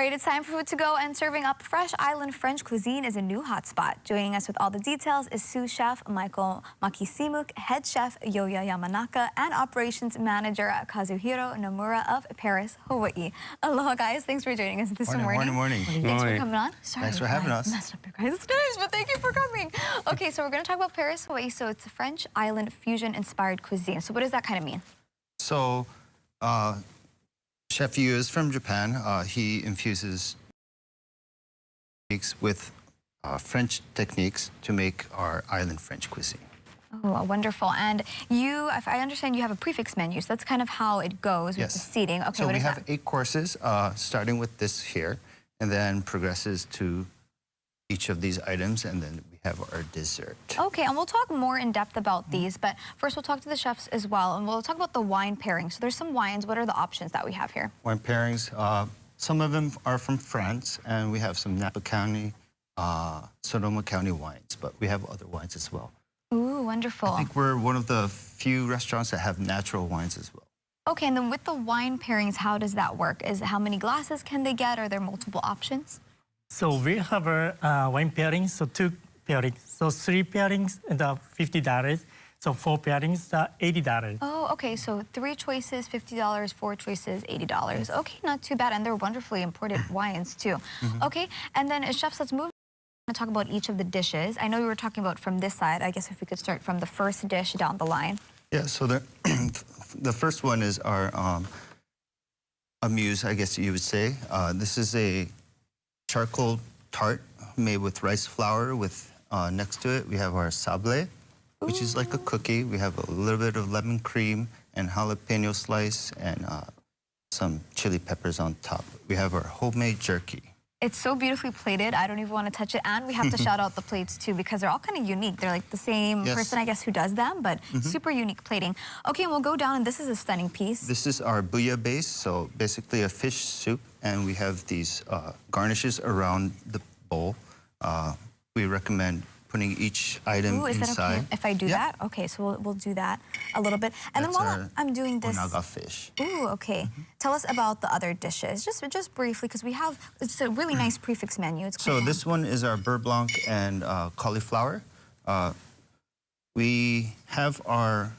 right, it's time for Food to Go, and serving up fresh island French cuisine is a new hotspot. Joining us with all the details is sous chef Michael Makisimuk, head chef Yuya Yamanaka, and operations manager Kazuhiro Nomura of Paris, Hawaii. Aloha, guys. Thanks for joining us this morning. Morning. Thanks for coming on. Sorry, thanks for having us. Messed up your guys' names, but thank you for coming. Okay, so we're going to talk about Paris, Hawaii. So it's a French island fusion-inspired cuisine. So what does that kind of mean? So, Chef Yu is from Japan. He infuses techniques with French techniques to make our island French cuisine. Oh, wonderful. And you, if I understand, you have a prefix menu, so that's kind of how it goes with the seating. Okay, so what we is have that? 8 courses, starting with this here, and then progresses to each of these items, and then we have our dessert. Okay, and we'll talk more in depth about these, but first we'll talk to the chefs as well, and we'll talk about the wine pairing. So there's some wines. What are the options that we have here? Wine pairings, some of them are from France, and we have some Napa County, Sonoma County wines, but we have other wines as well. Ooh, wonderful. I think we're one of the few restaurants that have natural wines as well. Okay, and then with the wine pairings, how does that work? How many glasses can they get? Are there multiple options? So we have a wine pairing, so 2 pairings. So 3 pairings, $50. So 4 pairings, $80. Oh, okay, so 3 choices, $50, 4 choices, $80. Okay, not too bad, and they're wonderfully imported wines too. Okay, and then chefs, let's move and talk about each of the dishes. I know we were talking about from this side. I guess if we could start from the first dish down the line. Yeah, so the first one is our amuse, I guess you would say. This is a charcoal tart made with rice flour. With next to it, we have our sable, which is like a cookie. We have a little bit of lemon cream and jalapeno slice and some chili peppers on top. We have our homemade jerky. It's so beautifully plated. I don't even want to touch it. And we have to shout out the plates too, because they're all kind of unique. They're like the same person, I guess, who does them, but super unique plating. Okay, and we'll go down, and this is a stunning piece. This is our bouilla base, so basically a fish soup, and we have these garnishes around the bowl. We recommend putting each item Ooh, is inside. that okay if I do that? Okay, so we'll do that a little bit. And That's then while I'm doing this... Onaga fish. Ooh, okay. Tell us about the other dishes, just briefly, because we have, it's a really nice prefix menu. It's so this one is our beurre blanc and cauliflower. We have our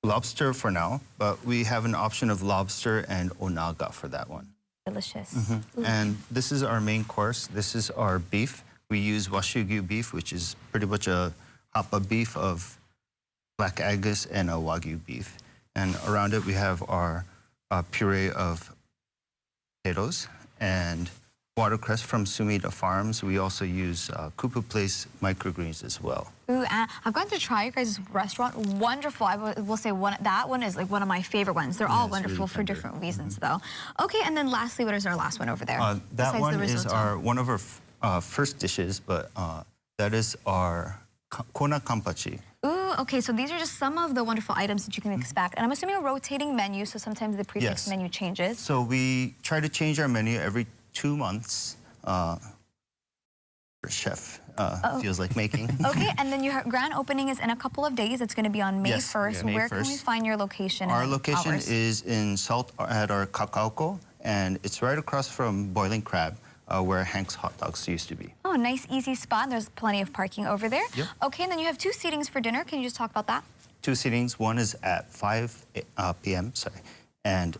lobster for now, but we have an option of lobster and onaga for that one. Delicious. And this is our main course. This is our beef. We use Washigyu beef, which is pretty much a hapa beef of black Angus and a Wagyu beef. And around it, we have our puree of potatoes and watercress from Sumida Farms. We also use Kupu Place microgreens as well. Ooh, and I've gone to try your guys' restaurant. Wonderful. I will say that one is like one of my favorite ones. They're all wonderful really for different reasons, though. Okay, and then lastly, what is our last one over there? That one is one of our first dishes, but that is our kona kampachi. Ooh, okay, so these are just some of the wonderful items that you can expect. And I'm assuming a rotating menu, so sometimes the prefix menu changes. So we try to change our menu every 2 months. Chef feels like making. Okay, and then your grand opening is in a couple of days. It's going to be on May 1st. May 1st. Where can we find your location? Our location is in Salt at our Kakaʻako, and it's right across from Boiling Crab, where Hank's Hot Dogs used to be. Oh, nice, easy spot. There's plenty of parking over there. Yep. Okay, and then you have 2 seatings for dinner. Can you just talk about that? 2 seatings. One is at 5 p.m., and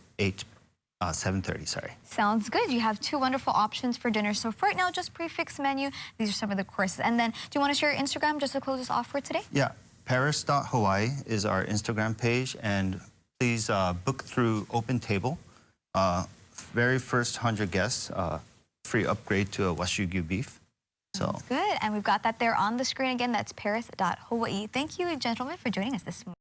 7:30, Sounds good. You have 2 wonderful options for dinner. So for right now, just prefix menu. These are some of the courses. And then, do you want to share your Instagram just to close us off for today? Yeah. Paris.Hawaii is our Instagram page. And please book through Open Table. Very first 100 guests, free upgrade to a Washigyu beef. Sounds good. And we've got that there on the screen again. That's Paris.Hawaii. Thank you, gentlemen, for joining us this morning.